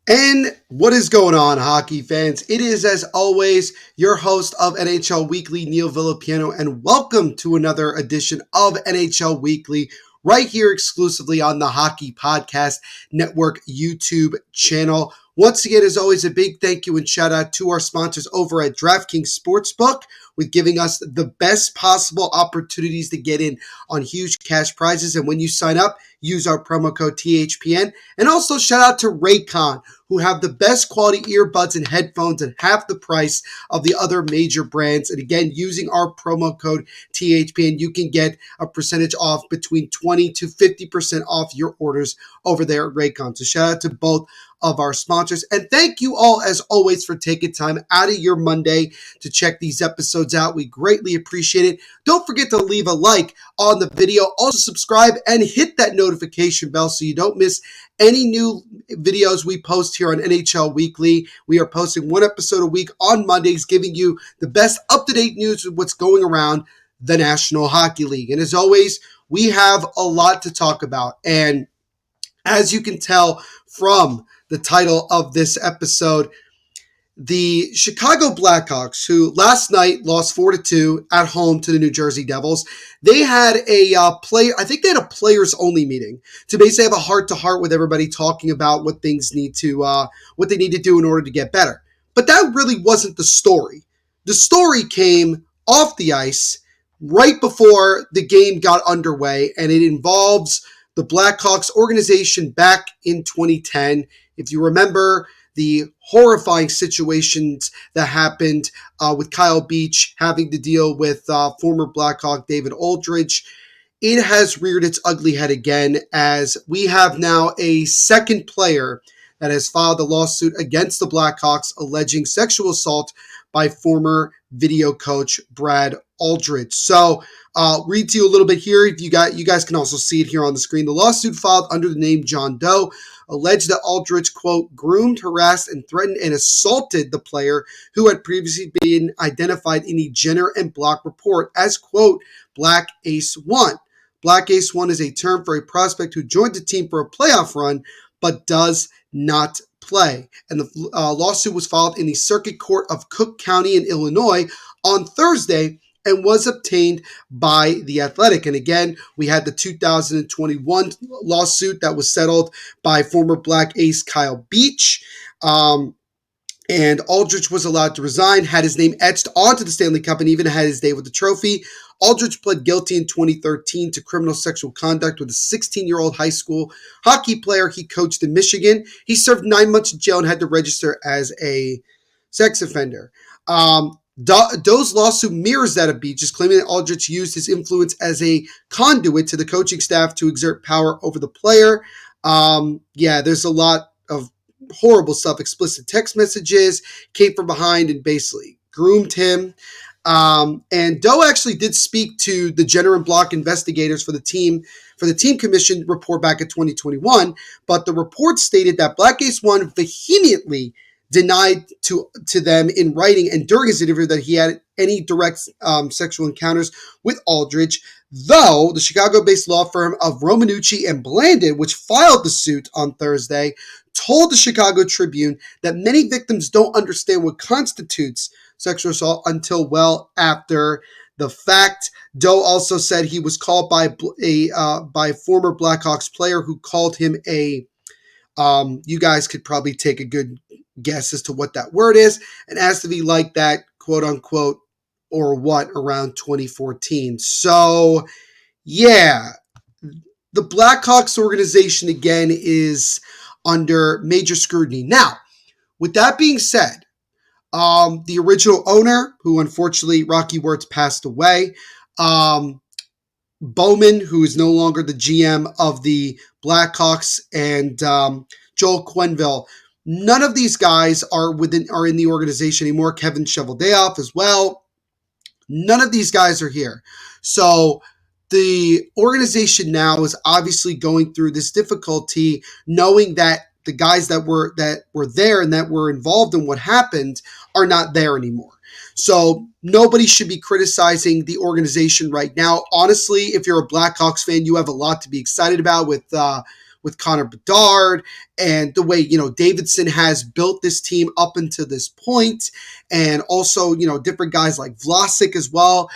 And what is going on, hockey fans? It is, as always, your host of NHL Weekly, Neil Villapiano, and welcome to another edition of NHL Weekly, right here exclusively on the Hockey Podcast Network YouTube channel. Once again, as always, a big thank you and shout out to our sponsors over at DraftKings Sportsbook, with giving us the best possible opportunities to get in on huge cash prizes. And when you sign up, use our promo code THPN. And also shout out to Raycon, who have the best quality earbuds and headphones at half the price of the other major brands. And again, using our promo code THPN, you can get a percentage off between 20 to 50% off your orders over there at Raycon. So shout out to both of our sponsors. And thank you all, as always, for taking time out of your Monday to check these episodes out. We greatly appreciate it. Don't forget to leave a like on the video. Also subscribe and hit that notification bell so you don't miss any new videos we post here on NHL Weekly. We are posting one episode a week on Mondays, giving you the best up-to-date news of what's going around the National Hockey League. And as always, we have a lot to talk about. And as you can tell from the title of this episode, the Chicago Blackhawks, who last night lost 4-2 at home to the New Jersey Devils, they had I think they had a players only meeting to basically have a heart to heart with everybody, talking about what they need to do in order to get better. But that really wasn't the story. The story came off the ice right before the game got underway, and it involves the Blackhawks organization back in 2010. If you remember the horrifying situations that happened with Kyle Beach having to deal with former Blackhawk David Aldridge, it has reared its ugly head again, as we have now a second player that has filed a lawsuit against the Blackhawks alleging sexual assault by former video coach Brad Aldridge. So read to you a little bit here. You guys can also see it here on the screen. The lawsuit, filed under the name John Doe, alleged that Aldridge, quote, groomed, harassed, and threatened and assaulted the player who had previously been identified in a Jenner and Block report as, quote, Black Ace 1. Black Ace 1 is a term for a prospect who joined the team for a playoff run but does not play. And the lawsuit was filed in the Circuit Court of Cook County in Illinois on Thursday and was obtained by The Athletic. And again, we had the 2021 lawsuit that was settled by former Black Ace Kyle Beach. And Aldridge was allowed to resign, had his name etched onto the Stanley Cup, and even had his day with the trophy. Aldridge pled guilty in 2013 to criminal sexual conduct with a 16-year-old high school hockey player he coached in Michigan. He served 9 months in jail and had to register as a sex offender. Doe's lawsuit mirrors that of Beach's, claiming that Aldridge used his influence as a conduit to the coaching staff to exert power over the player. There's a lot of horrible stuff. Explicit text messages, came from behind and basically groomed him. And Doe actually did speak to the Jenner and Block investigators for the team commission report back in 2021, but the report stated that Black Ace 1 vehemently denied to them in writing and during his interview that he had any direct sexual encounters with Aldridge, though the Chicago-based law firm of Romanucci and Blandon, which filed the suit on Thursday, told the Chicago Tribune that many victims don't understand what constitutes sexual assault until well after the fact. Doe also said he was called by a former Blackhawks player who called him a you guys could probably take a good guess as to what that word is, and asked if he liked that, quote unquote, or what, around 2014. So, yeah, the Blackhawks organization again is under major scrutiny. Now, with that being said, the original owner, who unfortunately Rocky Wirtz passed away, Bowman, who is no longer the GM of the Blackhawks, and Joel Quenneville, none of these guys are in the organization anymore. Kevin Cheveldayoff as well. None of these guys are here. So the organization now is obviously going through this difficulty, knowing that the guys that were there and that were involved in what happened are not there anymore. So nobody should be criticizing the organization right now. Honestly, if you're a Blackhawks fan, you have a lot to be excited about with with Connor Bedard and the way, Davidson has built this team up until this point, and also, different guys like Vlasic as well,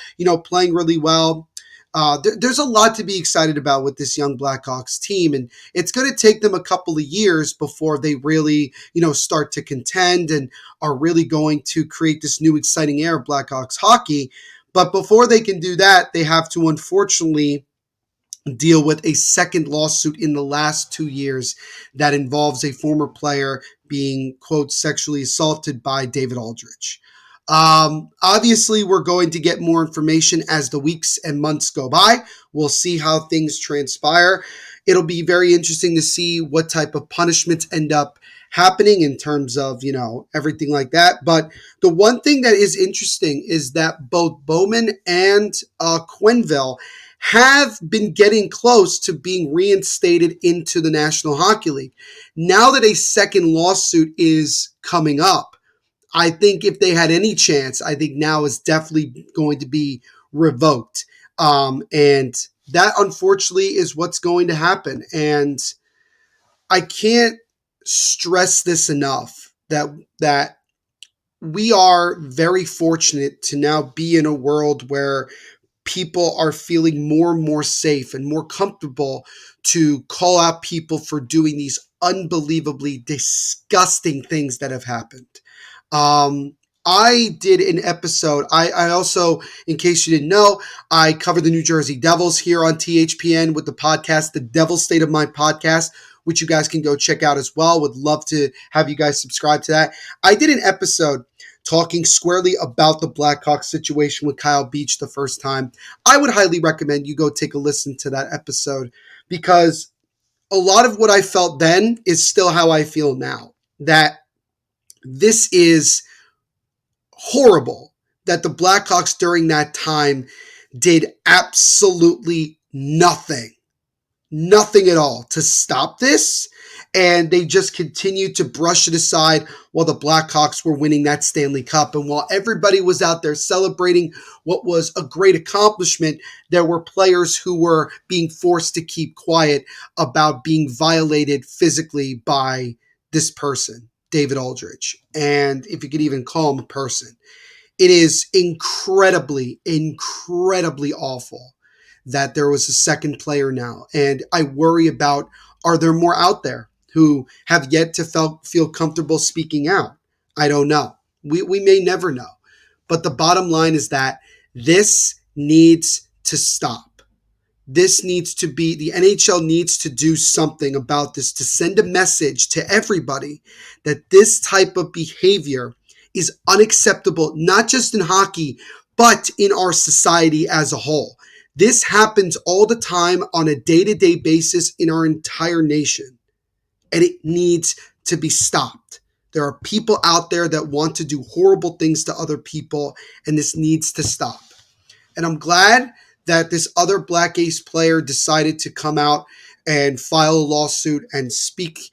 playing really well. There's a lot to be excited about with this young Blackhawks team, and it's going to take them a couple of years before they really, start to contend and are really going to create this new exciting era of Blackhawks hockey. But before they can do that, they have to unfortunately deal with a second lawsuit in the last 2 years that involves a former player being, quote, sexually assaulted by David Aldridge. Obviously, we're going to get more information as the weeks and months go by. We'll see how things transpire. It'll be very interesting to see what type of punishments end up happening in terms of, everything like that. But the one thing that is interesting is that both Bowman and Quenneville have been getting close to being reinstated into the National Hockey League. Now that a second lawsuit is coming up, I think if they had any chance, I think now is definitely going to be revoked. And that, unfortunately, is what's going to happen. And I can't stress this enough that we are very fortunate to now be in a world where people are feeling more and more safe and more comfortable to call out people for doing these unbelievably disgusting things that have happened. I did an episode. I also, in case you didn't know, I covered the New Jersey Devils here on THPN with the podcast, The Devil's State of Mind podcast, which you guys can go check out as well. Would love to have you guys subscribe to that. I did an episode talking squarely about the Blackhawks situation with Kyle Beach the first time. I would highly recommend you go take a listen to that episode, because a lot of what I felt then is still how I feel now. That this is horrible, that the Blackhawks during that time did absolutely nothing at all to stop this. And they just continued to brush it aside while the Blackhawks were winning that Stanley Cup. And while everybody was out there celebrating what was a great accomplishment, there were players who were being forced to keep quiet about being violated physically by this person, David Aldridge. And if you could even call him a person, it is incredibly, incredibly awful that there was a second player now. And I worry about, are there more out there who have yet to feel comfortable speaking out? I don't know. We may never know. But the bottom line is that this needs to stop. This needs to be, the NHL needs to do something about this, to send a message to everybody that this type of behavior is unacceptable, not just in hockey, but in our society as a whole. This happens all the time on a day-to-day basis in our entire nation, and it needs to be stopped. There are people out there that want to do horrible things to other people, and this needs to stop. And I'm glad that this other Black Ace player decided to come out and file a lawsuit and speak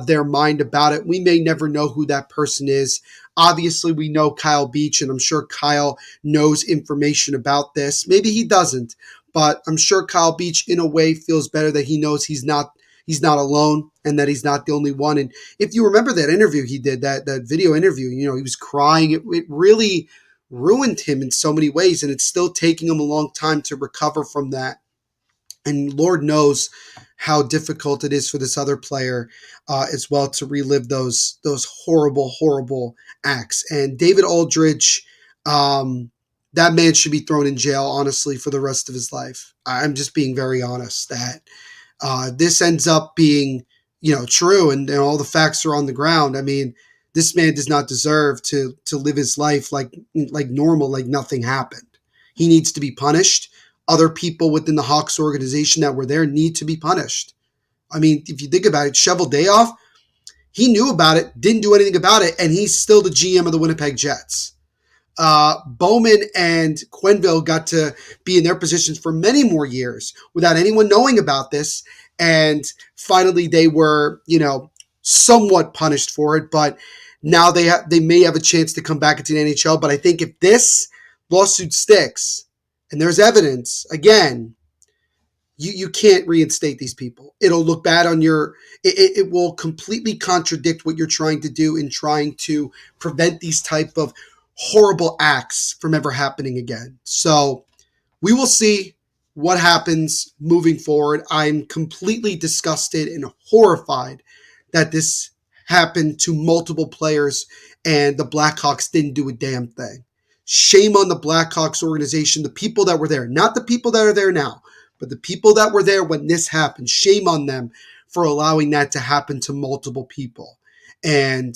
their mind about it. We may never know who that person is. Obviously, we know Kyle Beach, and I'm sure Kyle knows information about this. Maybe he doesn't, but I'm sure Kyle Beach, in a way, feels better that he knows he's not alone and that he's not the only one. And if you remember that interview he did, that video interview, he was crying. It really ruined him in so many ways, and it's still taking him a long time to recover from that. And Lord knows how difficult it is for this other player as well to relive those horrible, horrible acts. And David Aldridge, that man should be thrown in jail, honestly, for the rest of his life. I'm just being very honest that this ends up being, true, and all the facts are on the ground. I mean, this man does not deserve to live his life like normal, like nothing happened. He needs to be punished. Other people within the Hawks organization that were there need to be punished. I mean, if you think about it, Cheveldayoff, he knew about it, didn't do anything about it, and he's still the GM of the Winnipeg Jets. Bowman and Quenneville got to be in their positions for many more years without anyone knowing about this, and finally they were, somewhat punished for it, but now they may have a chance to come back into the NHL. But I think if this lawsuit sticks, and there's evidence, again, you can't reinstate these people. It'll look bad on your. It will completely contradict what you're trying to do in trying to prevent these type of horrible acts from ever happening again. So we will see what happens moving forward. I'm completely disgusted and horrified that this happened to multiple players and the Blackhawks didn't do a damn thing. Shame on the Blackhawks organization, the people that were there, not the people that are there now, but the people that were there when this happened. Shame on them for allowing that to happen to multiple people. And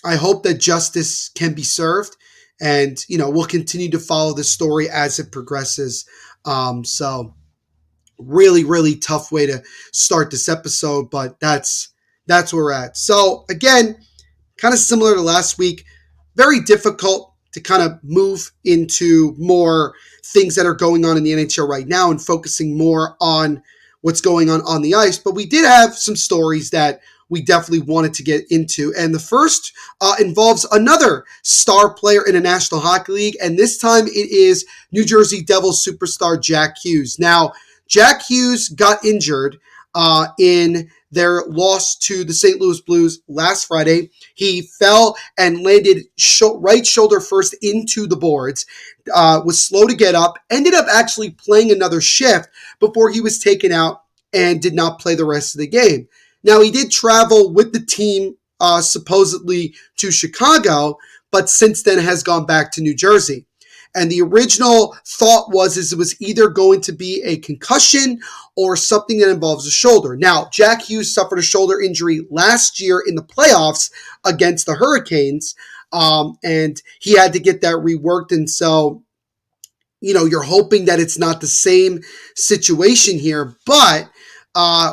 I hope that justice can be served. And, we'll continue to follow the story as it progresses. So really, really tough way to start this episode, but that's where we're at. So again, kind of similar to last week, very difficult to kind of move into more things that are going on in the NHL right now and focusing more on what's going on the ice. But we did have some stories that we definitely wanted to get into. And the first involves another star player in the National Hockey League. And this time it is New Jersey Devils superstar Jack Hughes. Now, Jack Hughes got injured in their loss to the St. Louis Blues last Friday. He fell and landed right shoulder first into the boards, was slow to get up, ended up actually playing another shift before he was taken out and did not play the rest of the game. Now, he did travel with the team supposedly to Chicago, but since then has gone back to New Jersey. And the original thought was it was either going to be a concussion or something that involves a shoulder. Now, Jack Hughes suffered a shoulder injury last year in the playoffs against the Hurricanes, and he had to get that reworked. And so, you're hoping that it's not the same situation here, but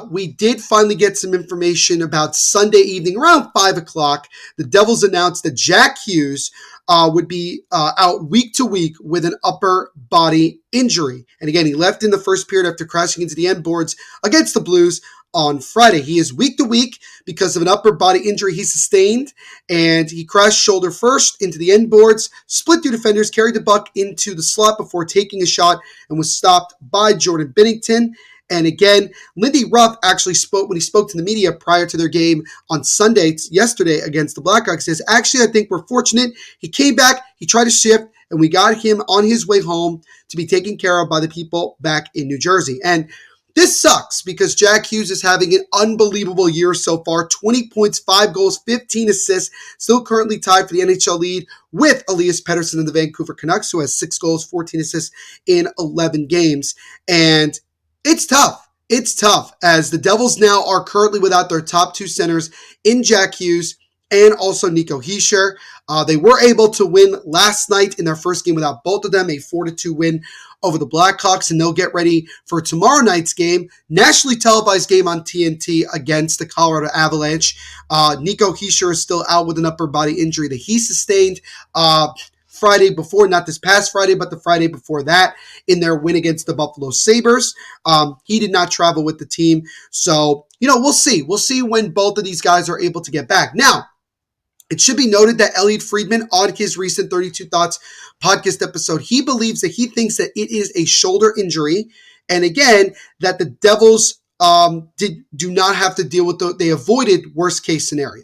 we did finally get some information about Sunday evening around 5 o'clock. The Devils announced that Jack Hughes would be out week to week with an upper body injury. And again, he left in the first period after crashing into the end boards against the Blues on Friday. He is week to week because of an upper body injury he sustained, and he crashed shoulder first into the end boards, split through defenders, carried the puck into the slot before taking a shot, and was stopped by Jordan Binnington. And again, Lindy Ruff actually spoke when he spoke to the media prior to their game on Sunday, yesterday against the Blackhawks. Says, actually, I think we're fortunate. He came back, he tried to shift, and we got him on his way home to be taken care of by the people back in New Jersey. And this sucks because Jack Hughes is having an unbelievable year so far. 20 points, 5 goals, 15 assists, still currently tied for the NHL lead with Elias Pettersson of the Vancouver Canucks, who has 6 goals, 14 assists in 11 games. And it's tough. It's tough as the Devils now are currently without their top 2 centers in Jack Hughes and also Nico Hischier. They were able to win last night in their first game without both of them, a 4-2 win over the Blackhawks, and they'll get ready for tomorrow night's game, nationally televised game on TNT against the Colorado Avalanche. Nico Hischier is still out with an upper body injury that he sustained Friday before, not this past Friday, but the Friday before that in their win against the Buffalo Sabres. He did not travel with the team. So, we'll see. We'll see when both of these guys are able to get back. Now, it should be noted that Elliot Friedman, on his recent 32 Thoughts podcast episode, he believes that he thinks that it is a shoulder injury. And again, that the Devils do not have to deal with they avoided worst case scenario,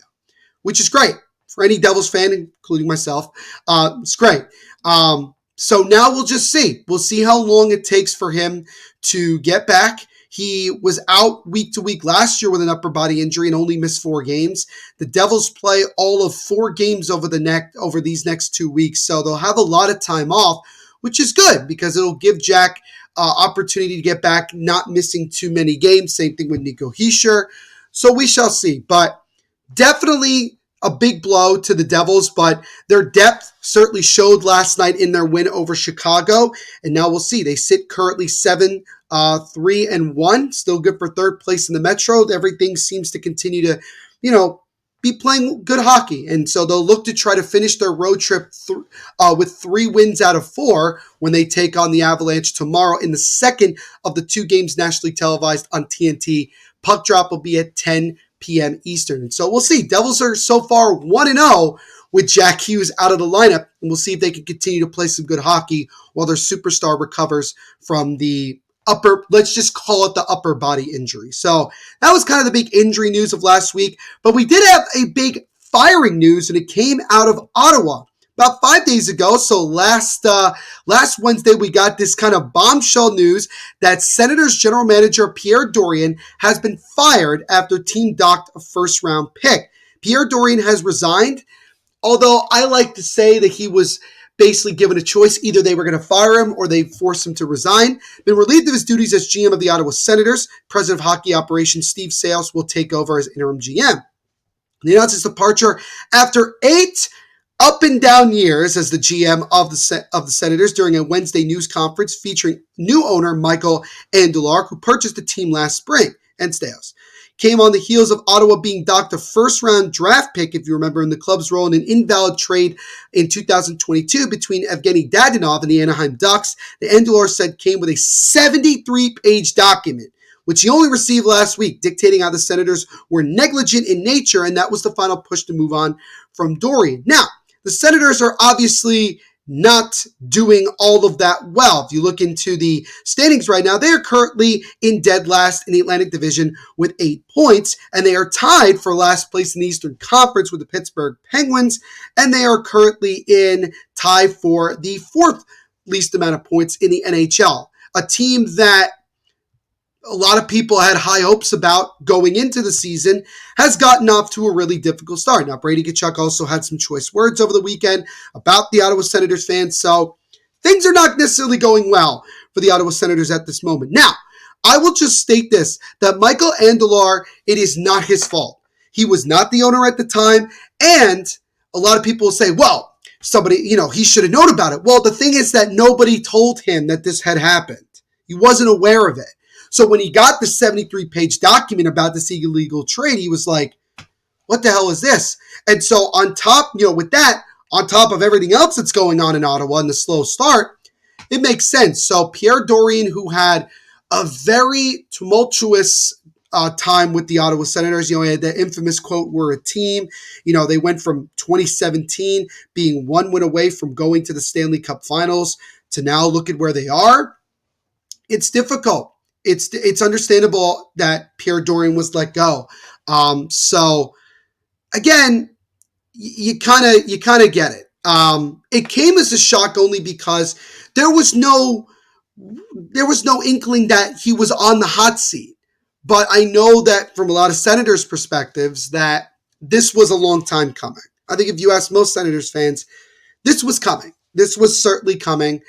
which is great. For any Devils fan, including myself, it's great. So now we'll just see. We'll see how long it takes for him to get back. He was out week to week last year with an upper body injury and only missed 4 games. The Devils play all of 4 games over these next 2 weeks, so they'll have a lot of time off, which is good because it'll give Jack opportunity to get back, not missing too many games. Same thing with Nico Hischier. So we shall see. But definitely a big blow to the Devils, but their depth certainly showed last night in their win over Chicago. And now we'll see. They sit currently 7-3-1, still good for third place in the Metro. Everything seems to continue to, be playing good hockey. And so they'll look to try to finish their road trip with 3 wins out of 4 when they take on the Avalanche tomorrow in the second of the 2 games nationally televised on TNT. Puck drop will be at 10 p.m. Eastern. And so we'll see. Devils are so far 1-0 with Jack Hughes out of the lineup, and we'll see if they can continue to play some good hockey while their superstar recovers from the let's just call it the upper body injury. So that was kind of the big injury news of last week. But we did have a big firing news, and it came out of Ottawa about 5 days ago. So last Wednesday, we got this kind of bombshell news that Senators general manager Pierre Dorion has been fired after team docked a first-round pick. Pierre Dorion has resigned, although I like to say that he was basically given a choice. Either they were going to fire him or they forced him to resign. Been relieved of his duties as GM of the Ottawa Senators. President of Hockey Operations Steve Sales will take over as interim GM. He announced his departure after 8 up and down years as the GM of the Senators during a Wednesday news conference featuring new owner Michael Andlauer, who purchased the team last spring, and Sales. Came on the heels of Ottawa being docked a first-round draft pick, if you remember, in the club's role in an invalid trade in 2022 between Evgeny Dadonov and the Anaheim Ducks. The Andlauer said came with a 73-page document, which he only received last week, dictating how the Senators were negligent in nature, and that was the final push to move on from Dorion. Now, the Senators are obviously not doing all of that well. If you look into the standings right now, they are currently in dead last in the Atlantic Division with 8 points, and they are tied for last place in the Eastern Conference with the Pittsburgh Penguins, and they are currently in tie for the 4th least amount of points in the NHL. A team that a lot of people had high hopes about going into the season has gotten off to a really difficult start. Now, Brady Tkachuk also had some choice words over the weekend about the Ottawa Senators fans, so things are not necessarily going well for the Ottawa Senators at this moment. Now, I will just state this, that Michael Andlauer, it is not his fault. He was not the owner at the time, and a lot of people will say, well, somebody, he should have known about it. Well, the thing is that nobody told him that this had happened. He wasn't aware of it. So when he got the 73-page document about this illegal trade, he was like, what the hell is this? And so on top, with that, on top of everything else that's going on in Ottawa and the slow start, it makes sense. So Pierre Dorion, who had a very tumultuous time with the Ottawa Senators, he had the infamous quote, "We're a team." They went from 2017 being 1 win away from going to the Stanley Cup Finals to now look at where they are. It's difficult. It's understandable that Pierre Dorion was let go. So again, you kind of get it. It came as a shock only because there was no inkling that he was on the hot seat. But I know that from a lot of Senators' perspectives that this was a long time coming. I think if you ask most Senators fans, this was coming. This was certainly coming.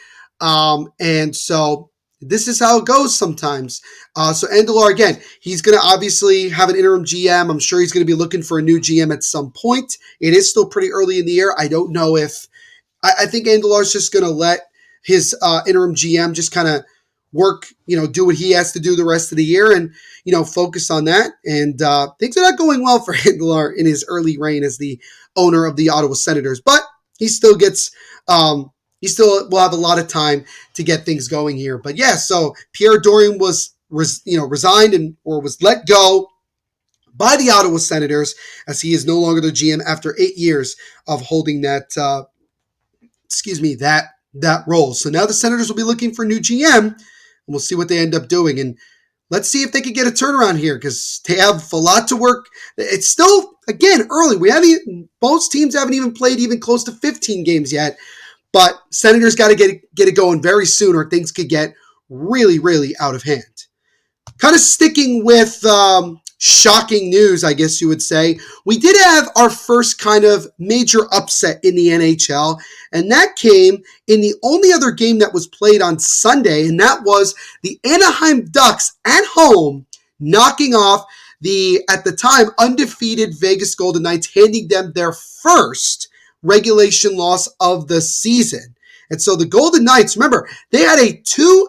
And so this is how it goes sometimes. So Andlauer, again, he's going to obviously have an interim GM. I'm sure he's going to be looking for a new GM at some point. It is still pretty early in the year. I don't know if – I think Andlauer's just going to let his interim GM just kind of work, do what he has to do the rest of the year and, focus on that. And things are not going well for Andlauer in his early reign as the owner of the Ottawa Senators. But he still gets he still will have a lot of time to get things going here. But yeah, so Pierre Dorion was resigned or was let go by the Ottawa Senators as he is no longer the GM after 8 years of holding that role. So now the Senators will be looking for a new GM, and we'll see what they end up doing. And let's see if they can get a turnaround here because they have a lot to work. It's still, again, early. Most teams haven't even played even close to 15 games yet. But Senators got to get it going very soon or things could get really, really out of hand. Kind of sticking with shocking news, I guess you would say, we did have our first kind of major upset in the NHL, and that came in the only other game that was played on Sunday, and that was the Anaheim Ducks at home knocking off the, at the time, undefeated Vegas Golden Knights, handing them their first regulation loss of the season. And so the Golden Knights, remember, they had a 2-0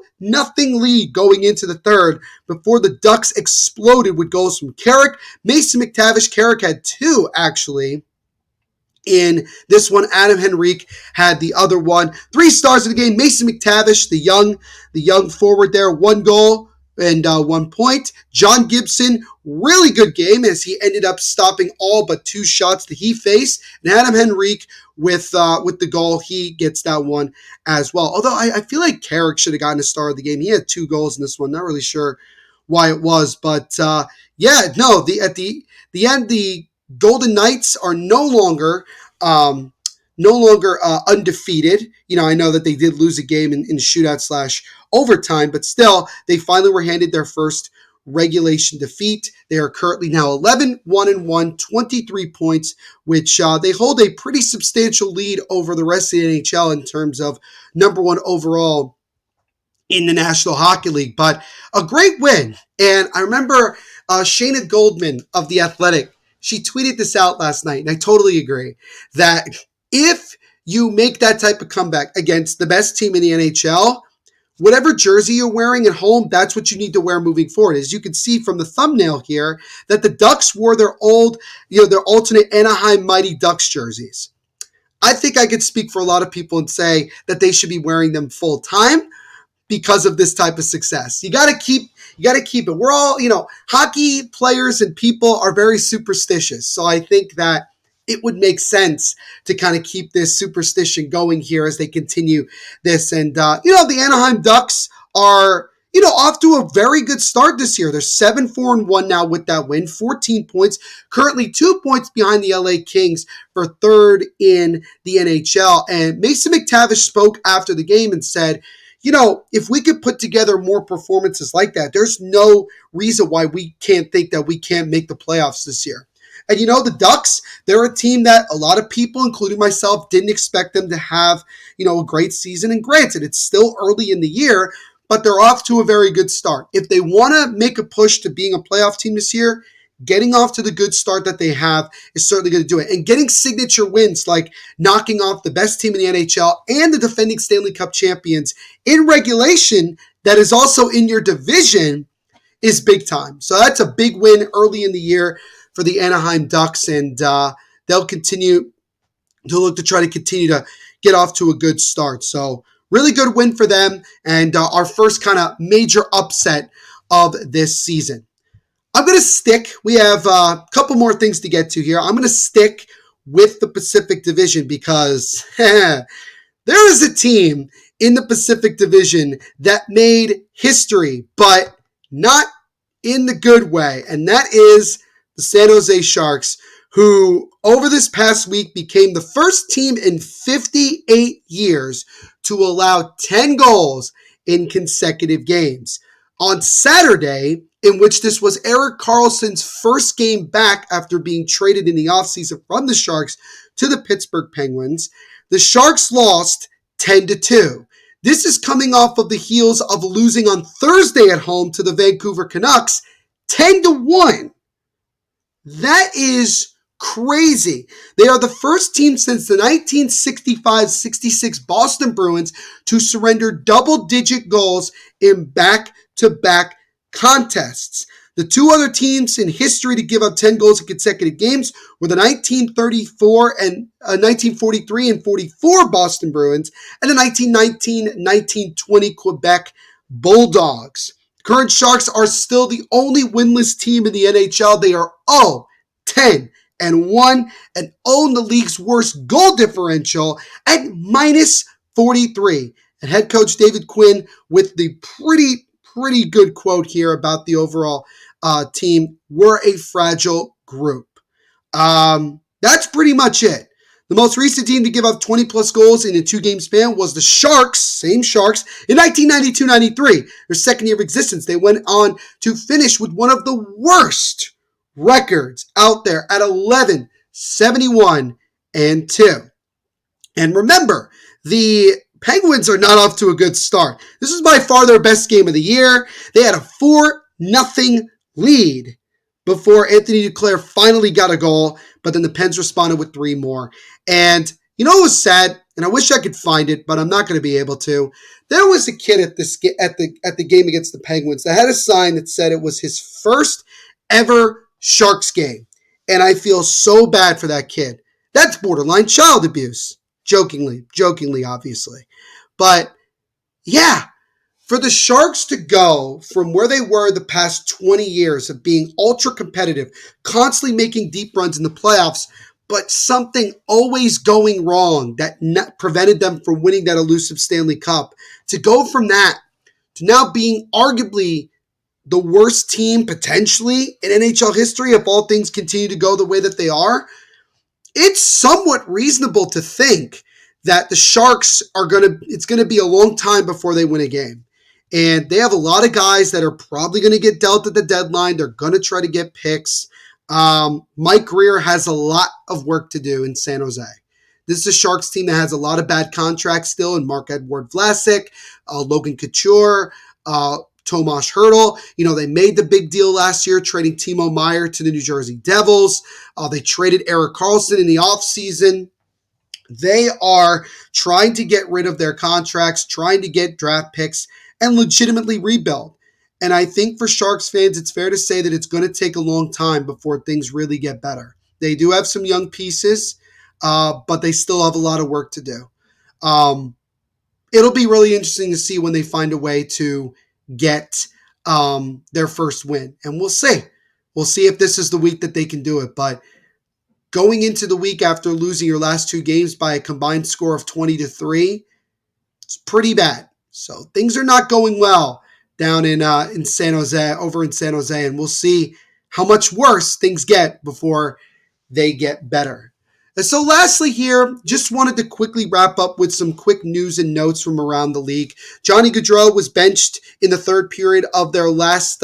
lead going into the third before the Ducks exploded with goals from Carrick, Mason McTavish. Carrick had 2, actually, in this one. Adam Henrique had the other one. 3 stars of the game. Mason McTavish, the young forward there, 1 goal. and 1 point. John Gibson, really good game as he ended up stopping all but 2 shots that he faced. And Adam Henrique with the goal, he gets that one as well. Although I feel like Carrick should have gotten a star of the game. He had 2 goals in this one. Not really sure why it was, but at the end, the Golden Knights are no longer undefeated. I know that they did lose a game in shootout / overtime, but still, they finally were handed their first regulation defeat. They are currently now 11-1-1, 23 points, which they hold a pretty substantial lead over the rest of the NHL in terms of number 1 overall in the National Hockey League. But a great win. And I remember Shayna Goldman of The Athletic, she tweeted this out last night, and I totally agree, that if you make that type of comeback against the best team in the NHL, whatever jersey you're wearing at home, that's what you need to wear moving forward. As you can see from the thumbnail here, that the Ducks wore their their alternate Anaheim Mighty Ducks jerseys. I think I could speak for a lot of people and say that they should be wearing them full time because of this type of success. You got to keep it. We're all, hockey players and people are very superstitious. So I think that it would make sense to kind of keep this superstition going here as they continue this. And, the Anaheim Ducks are, off to a very good start this year. They're 7-4-1 now with that win, 14 points, currently 2 points behind the LA Kings for third in the NHL. And Mason McTavish spoke after the game and said, if we could put together more performances like that, there's no reason why we can't think that we can't make the playoffs this year. And the Ducks, they're a team that a lot of people, including myself, didn't expect them to have, a great season. And granted, it's still early in the year, but they're off to a very good start. If they want to make a push to being a playoff team this year, getting off to the good start that they have is certainly going to do it. And getting signature wins like knocking off the best team in the NHL and the defending Stanley Cup champions in regulation that is also in your division is big time. So that's a big win early in the year for the Anaheim Ducks, and they'll continue to look to try to continue to get off to a good start. So really good win for them, and our first kind of major upset of this season. I'm going to stick. We have a couple more things to get to here. I'm going to stick with the Pacific Division because there is a team in the Pacific Division that made history, but not in the good way, and that is the San Jose Sharks, who over this past week became the first team in 58 years to allow 10 goals in consecutive games. On Saturday, in which this was Erik Karlsson's first game back after being traded in the offseason from the Sharks to the Pittsburgh Penguins, the Sharks lost 10-2. This is coming off of the heels of losing on Thursday at home to the Vancouver Canucks 10-1. That is crazy. They are the first team since the 1965-66 Boston Bruins to surrender double-digit goals in back-to-back contests. The 2 other teams in history to give up 10 goals in consecutive games were the 1943 and 44 Boston Bruins and the 1919-1920 Quebec Bulldogs. Current Sharks are still the only winless team in the NHL. They are 0-10-1 and own the league's worst goal differential at -43. And head coach David Quinn with the pretty good quote here about the overall team. We're a fragile group. That's pretty much it. The most recent team to give up 20-plus goals in a 2-game span was the Sharks, same Sharks, in 1992-93. Their second year of existence, they went on to finish with one of the worst records out there at 11-71-2. And remember, the Penguins are not off to a good start. This is by far their best game of the year. They had a 4-0 lead before Anthony Duclair finally got a goal, but then the Pens responded with 3 more. And it was sad, and I wish I could find it, but I'm not going to be able to. There was a kid at the game against the Penguins that had a sign that said it was his first ever Sharks game. And I feel so bad for that kid. That's borderline child abuse. Jokingly, obviously. But yeah, For the Sharks to go from where they were the past 20 years of being ultra competitive, constantly making deep runs in the playoffs, but something always going wrong that prevented them from winning that elusive Stanley Cup, to go from that to now being arguably the worst team potentially in NHL history if all things continue to go the way that they are, it's somewhat reasonable to think that the Sharks it's going to be a long time before they win a game. And they have a lot of guys that are probably going to get dealt at the deadline. They're going to try to get picks. Mike Grier has a lot of work to do in San Jose. This is a Sharks team that has a lot of bad contracts still in Marc-Edouard Vlasic, Logan Couture, Tomas Hertl. They made the big deal last year trading Timo Meier to the New Jersey Devils. They traded Erik Karlsson in the offseason. They are trying to get rid of their contracts, trying to get draft picks, and legitimately rebuild. And I think for Sharks fans, it's fair to say that it's going to take a long time before things really get better. They do have some young pieces, but they still have a lot of work to do. It'll be really interesting to see when they find a way to get their first win. And we'll see. We'll see if this is the week that they can do it. But going into the week after losing your last two games by a combined score of 20-3, it's pretty bad. So things are not going well down in San Jose, over in San Jose, and we'll see how much worse things get before they get better. And so lastly here, just wanted to quickly wrap up with some quick news and notes from around the league. Johnny Gaudreau was benched in the third period of their last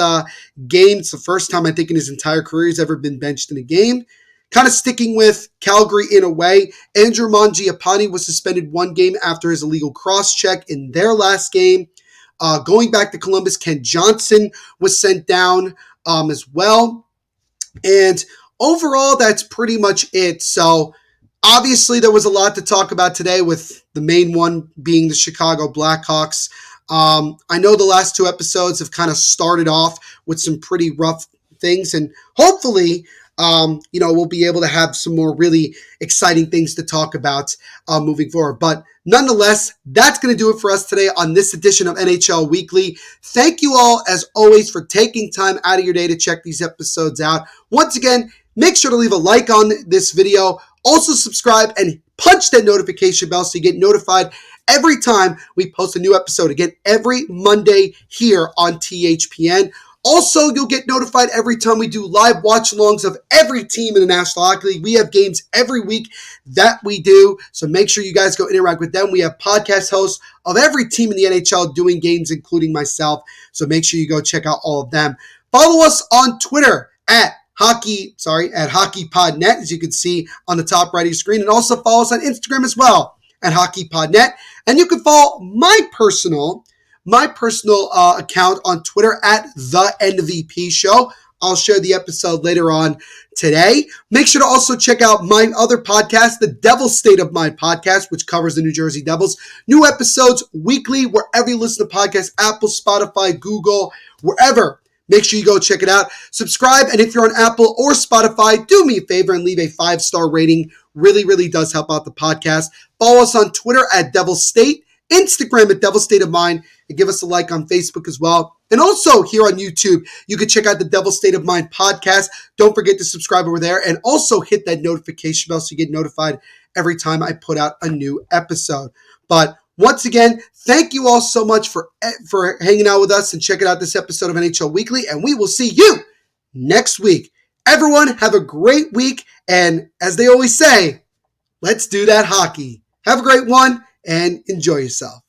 game. It's the first time I think in his entire career he's ever been benched in a game. Kind of sticking with Calgary in a way, Andrew Mangiapane was suspended one game after his illegal cross-check in their last game. Going back to Columbus, Ken Johnson was sent down as well. And overall, that's pretty much it. So obviously there was a lot to talk about today, with the main one being the Chicago Blackhawks. I know the last two episodes have kind of started off with some pretty rough things, and hopefully we'll be able to have some more really exciting things to talk about moving forward. But nonetheless, that's going to do it for us today on this edition of NHL Weekly. Thank you all, as always, for taking time out of your day to check these episodes out. Once again, make sure to leave a like on this video. Also subscribe and punch that notification bell so you get notified every time we post a new episode. Again, every Monday here on THPN. Also, you'll get notified every time we do live watch-alongs of every team in the National Hockey League. We have games every week that we do, so make sure you guys go interact with them. We have podcast hosts of every team in the NHL doing games, including myself, so make sure you go check out all of them. Follow us on Twitter at HockeyPodNet, as you can see on the top right of your screen, and also follow us on Instagram as well at HockeyPodNet. And you can follow my personal account on Twitter at The NVP Show. I'll share the episode later on today. Make sure to also check out my other podcast, The Devil's State of Mind podcast, which covers the New Jersey Devils. New episodes weekly, wherever you listen to podcasts, Apple, Spotify, Google, wherever. Make sure you go check it out. Subscribe, and if you're on Apple or Spotify, do me a favor and leave a 5-star rating. Really, really does help out the podcast. Follow us on Twitter at Devil's State, Instagram at Devil's State of Mind, and give us a like on Facebook as well. And also here on YouTube, you can check out the Devil's State of Mind podcast. Don't forget to subscribe over there, and also hit that notification bell so you get notified every time I put out a new episode. But once again, thank you all so much for hanging out with us and checking out this episode of NHL Weekly, and we will see you next week. Everyone, have a great week, and as they always say, let's do that hockey. Have a great one, and enjoy yourself.